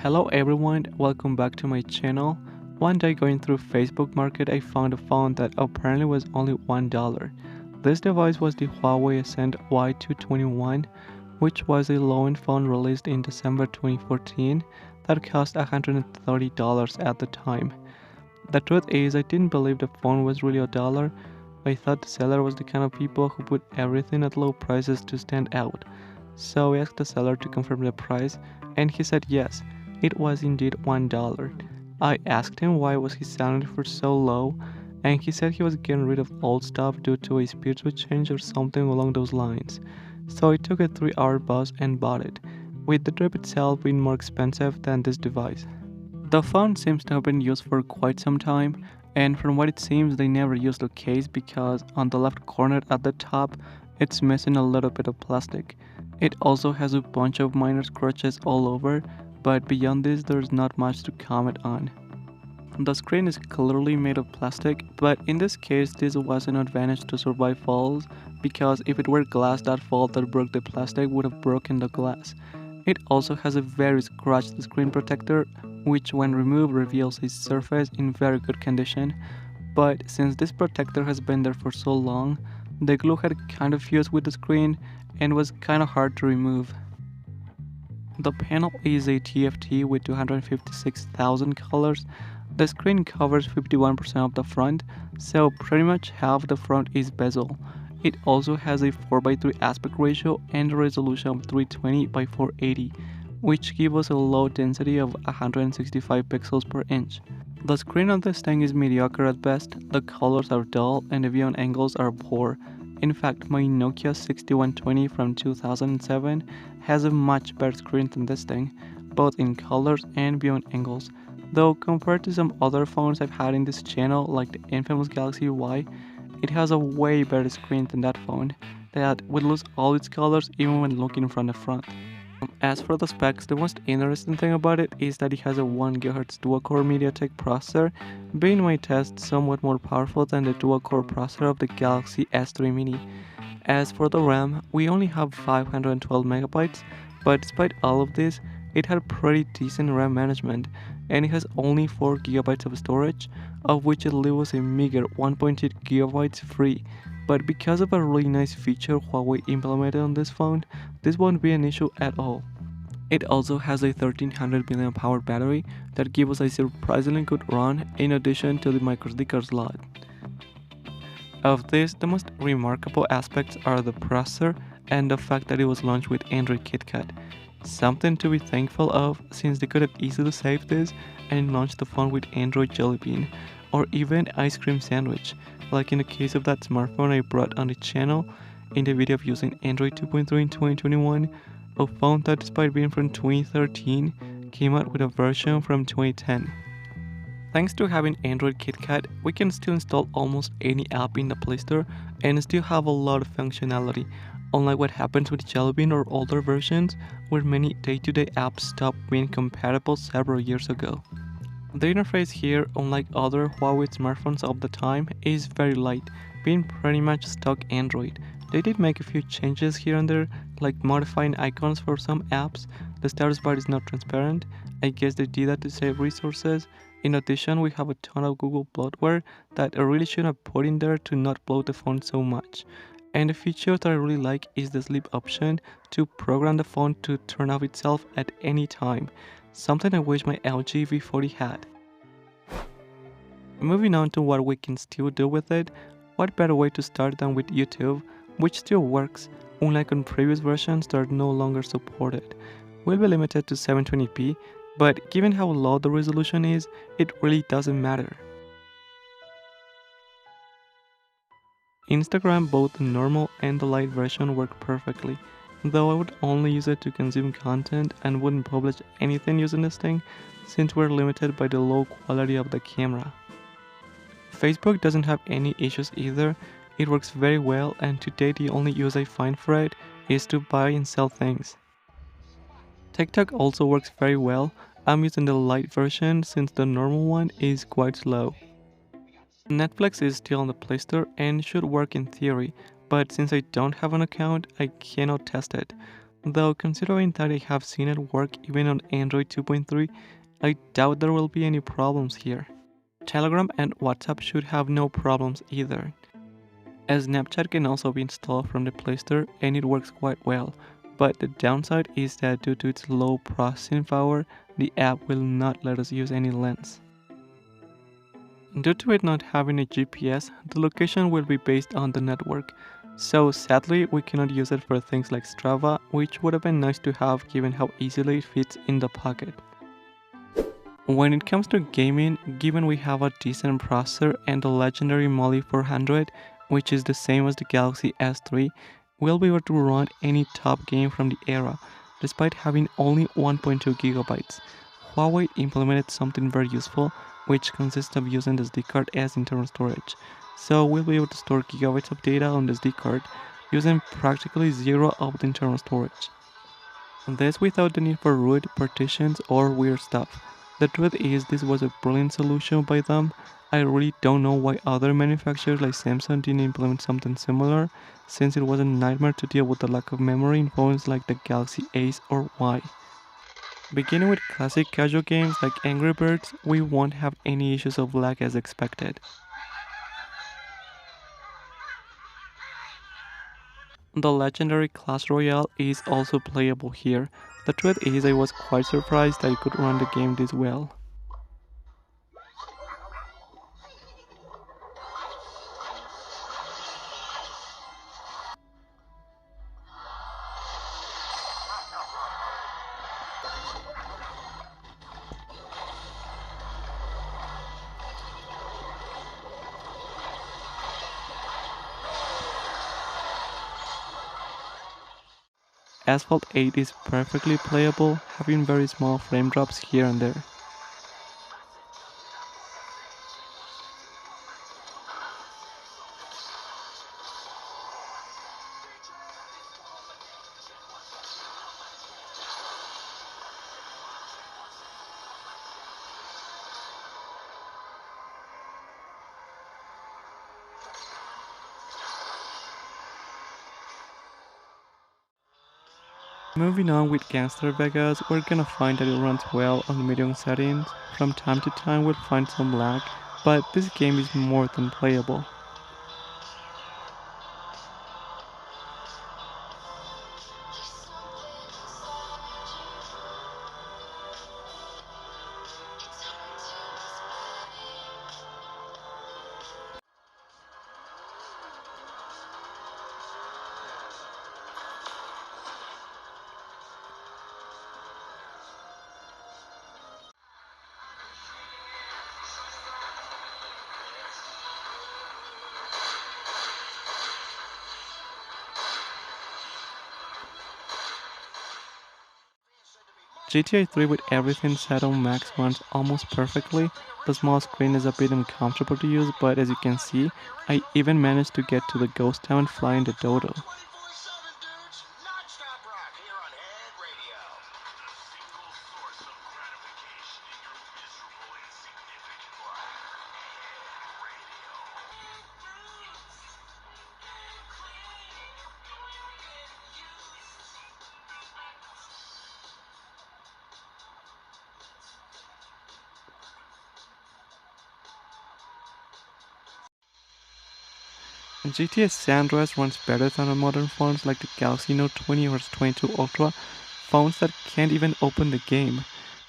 Hello everyone, welcome back to my channel. One day going through Facebook Market, I found a phone that apparently was only $1. This device was the Huawei Ascend Y221, which was a low-end phone released in December 2014 that cost $130 at the time. The truth is, I didn't believe the phone was really $1. I thought the seller was the kind of people who put everything at low prices to stand out. So I asked the seller to confirm the price, and he said yes, it was indeed $1. I asked him why was he selling it for so low, and he said he was getting rid of old stuff due to a speed switch change or something along those lines. So I took a 3-hour bus and bought it, with the trip itself being more expensive than this device. The phone seems to have been used for quite some time, and from what it seems they never used a case because on the left corner at the top it's missing a little bit of plastic. It also has a bunch of minor scratches all over, but beyond this there's not much to comment on. The screen is clearly made of plastic, but in this case this was an advantage to survive falls, because if it were glass, that fall that broke the plastic would have broken the glass. It also has a very scratched screen protector, which when removed reveals its surface in very good condition, but since this protector has been there for so long, the glue had kind of fused with the screen and was kinda hard to remove. The panel is a TFT with 256,000 colors. The screen covers 51% of the front, so pretty much half the front is bezel. It also has a 4:3 aspect ratio and a resolution of 320 by 480, which gives us a low density of 165 pixels per inch. The screen on this thing is mediocre at best, the colors are dull and the viewing angles are poor. In fact, my Nokia 6120 from 2007 has a much better screen than this thing, both in colors and viewing angles. Though compared to some other phones I've had in this channel like the infamous Galaxy Y, it has a way better screen than that phone that would lose all its colors even when looking from the front. As for the specs, the most interesting thing about it is that it has a 1 GHz dual-core MediaTek processor, being my test somewhat more powerful than the dual-core processor of the Galaxy S3 Mini. As for the RAM, we only have 512 MB, but despite all of this, it had pretty decent RAM management, and it has only 4 GB of storage, of which it leaves a meager 1.8 GB free. But because of a really nice feature Huawei implemented on this phone, this won't be an issue at all. It also has a 1300 mAh battery that gives us a surprisingly good run in addition to the microSD slot. Of this, the most remarkable aspects are the processor and the fact that it was launched with Android Kitkat. Something to be thankful of, since they could have easily saved this and launched the phone with Android Jelly Bean, or even Ice Cream Sandwich, like in the case of that smartphone I brought on the channel in the video of using Android 2.3 in 2021, a phone that despite being from 2013 came out with a version from 2010. Thanks to having Android KitKat, we can still install almost any app in the Play Store and still have a lot of functionality, unlike what happens with Jelly Bean or older versions where many day-to-day apps stopped being compatible several years ago. The interface here, unlike other Huawei smartphones of the time, is very light, being pretty much stock Android. They did make a few changes here and there, like modifying icons for some apps. The status bar is not transparent. I guess they did that to save resources. In addition, we have a ton of Google bloatware that I really should have put in there to not bloat the phone so much. And a feature that I really like is the sleep option to program the phone to turn off itself at any time. Something I wish my LG V40 had. Moving on to what we can still do with it, what better way to start than with YouTube, which still works, unlike on previous versions that are no longer supported. Will be limited to 720p, but given how low the resolution is, it really doesn't matter. Instagram, both the normal and the light version, work perfectly, though I would only use it to consume content and wouldn't publish anything using this thing, since we're limited by the low quality of the camera. Facebook doesn't have any issues either. It works very well, and today the only use I find for it is to buy and sell things. TikTok also works very well. I'm using the light version since the normal one is quite slow. Netflix is still on the Play Store and should work in theory, but since I don't have an account, I cannot test it. Though considering that I have seen it work even on Android 2.3, I doubt there will be any problems here. Telegram and WhatsApp should have no problems either. As Snapchat can also be installed from the Play Store and it works quite well, but the downside is that due to its low processing power, the app will not let us use any lens. Due to it not having a GPS, the location will be based on the network, so sadly we cannot use it for things like Strava, which would have been nice to have given how easily it fits in the pocket. When it comes to gaming, given we have a decent processor and the legendary Mali 400, which is the same as the Galaxy S3, we'll be able to run any top game from the era, despite having only 1.2 gigabytes. Huawei implemented something very useful, which consists of using the SD card as internal storage. So we'll be able to store gigabytes of data on the SD card, using practically zero of the internal storage. This without the need for root, partitions, or weird stuff. The truth is this was a brilliant solution by them. I really don't know why other manufacturers like Samsung didn't implement something similar, since it was a nightmare to deal with the lack of memory in phones like the Galaxy Ace or Y. Beginning with classic casual games like Angry Birds, we won't have any issues of lag as expected. The legendary class Royale is also playable here. The truth is I was quite surprised that I could run the game this well. Asphalt 8 is perfectly playable, having very small frame drops here and there. Moving on with Gangster Vegas, we're gonna find that it runs well on medium settings. From time to time we'll find some lag, but this game is more than playable. GTA 3 with everything set on max runs almost perfectly. The small screen is a bit uncomfortable to use, but as you can see, I even managed to get to the ghost town flying the dodo. GTA San Andreas runs better than on modern phones like the Galaxy Note 20 or S22 Ultra, phones that can't even open the game.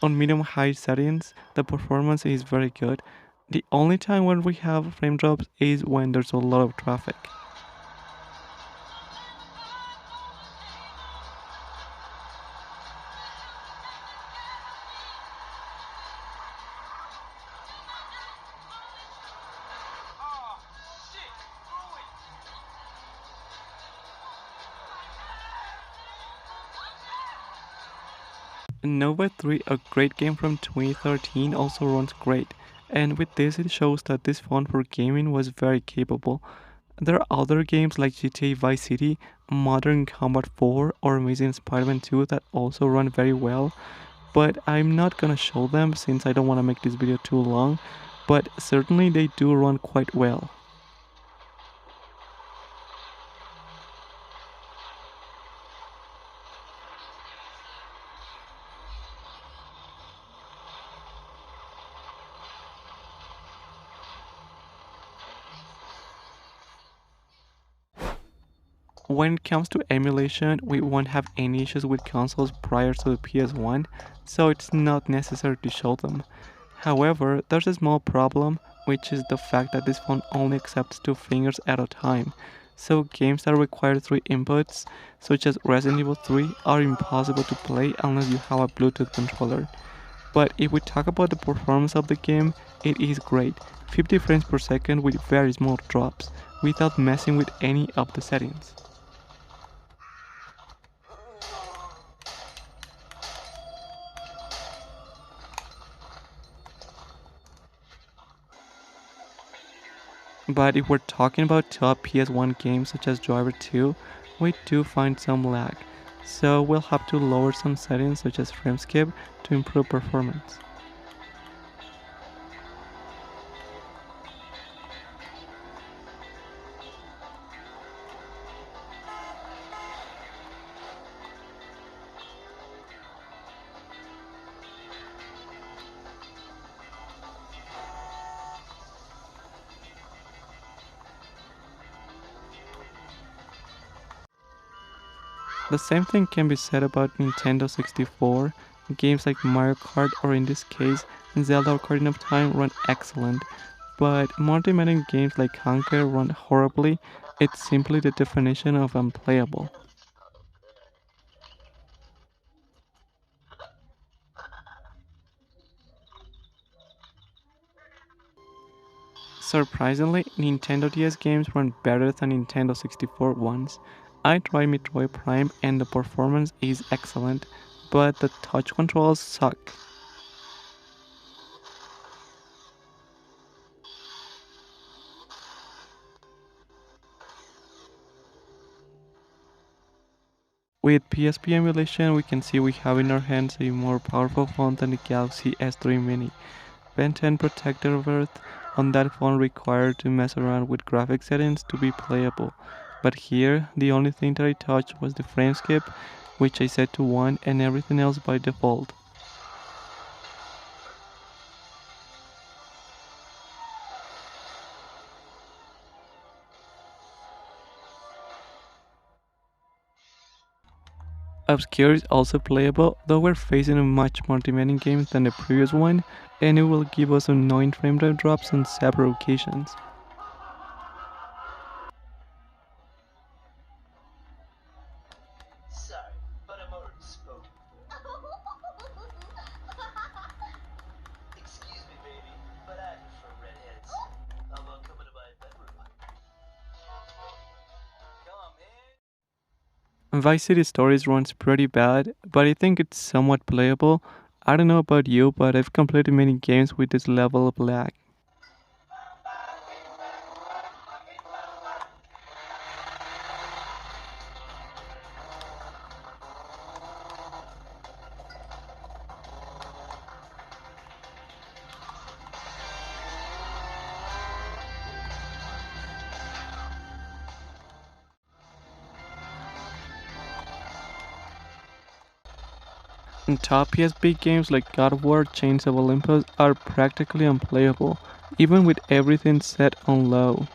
On medium-high settings, the performance is very good. The only time when we have frame drops is when there's a lot of traffic. Nova 3, a great game from 2013, also runs great, and with this it shows that this phone for gaming was very capable. There are other games like GTA Vice City, Modern Combat 4, or Amazing Spider-Man 2 that also run very well, but I'm not gonna show them since I don't want to make this video too long, but certainly they do run quite well. When it comes to emulation, we won't have any issues with consoles prior to the PS1, so it's not necessary to show them. However, there's a small problem, which is the fact that this phone only accepts 2 fingers at a time, so games that require 3 inputs, such as Resident Evil 3, are impossible to play unless you have a Bluetooth controller. But if we talk about the performance of the game, it is great, 50 frames per second with very small drops, without messing with any of the settings. But if we're talking about top PS1 games such as Driver 2, we do find some lag, so we'll have to lower some settings such as frame skip to improve performance. The same thing can be said about Nintendo 64. Games like Mario Kart or in this case Zelda Ocarina of Time run excellent, but more demanding games like Conquer run horribly. It's simply the definition of unplayable. Surprisingly, Nintendo DS games run better than Nintendo 64 ones. I tried Metroid Prime and the performance is excellent, but the touch controls suck. With PSP emulation, we can see we have in our hands a more powerful phone than the Galaxy S3 Mini. Ben 10 Protector of Earth on that phone required to mess around with graphic settings to be playable. But here, the only thing that I touched was the frame skip, which I set to 1 and everything else by default. Obscure is also playable, though we're facing a much more demanding game than the previous one, and it will give us annoying frame rate drops on several occasions. Sorry, but I'm already spoken. Excuse me, baby, but I prefer redheads. How about coming to my bedroom? Come on, man. Vice City Stories runs pretty bad, but I think it's somewhat playable. I don't know about you, but I've completed many games with this level of lag. And top PSP games like God of War Chains of Olympus are practically unplayable, even with everything set on low.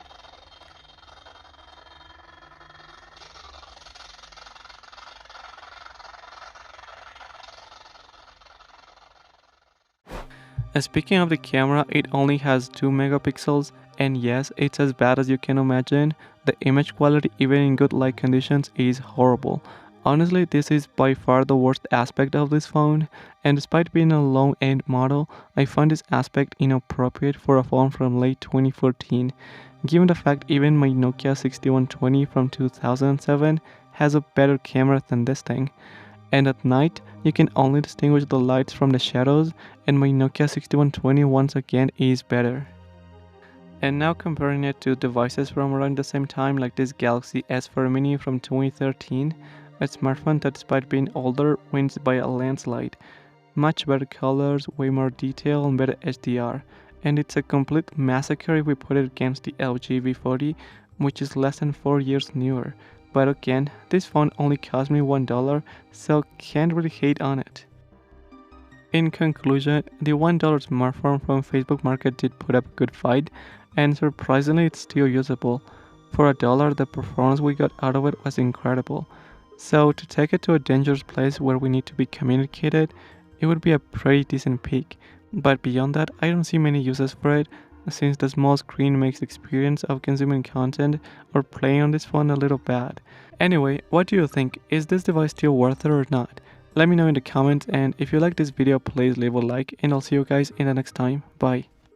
Speaking of the camera, it only has 2 megapixels, and yes, it's as bad as you can imagine. The image quality, even in good light conditions, is horrible. Honestly, this is by far the worst aspect of this phone, and despite being a low-end model, I find this aspect inappropriate for a phone from late 2014, given the fact even my Nokia 6120 from 2007 has a better camera than this thing. And at night, you can only distinguish the lights from the shadows, and my Nokia 6120 once again is better. And now comparing it to devices from around the same time like this Galaxy S4 Mini from 2013, a smartphone that despite being older wins by a landslide. Much better colors, way more detail and better HDR, and it's a complete massacre if we put it against the LG V40, which is less than 4 years newer. But again, this phone only cost me $1, so can't really hate on it. In conclusion, the $1 smartphone from Facebook Market did put up a good fight, and surprisingly it's still usable. For $1, the performance we got out of it was incredible. So to take it to a dangerous place where we need to be communicated, it would be a pretty decent pick. But beyond that, I don't see many uses for it, since the small screen makes the experience of consuming content or playing on this phone a little bad. Anyway, what do you think? Is this device still worth it or not? Let me know in the comments, and if you like this video, please leave a like, and I'll see you guys in the next time. Bye.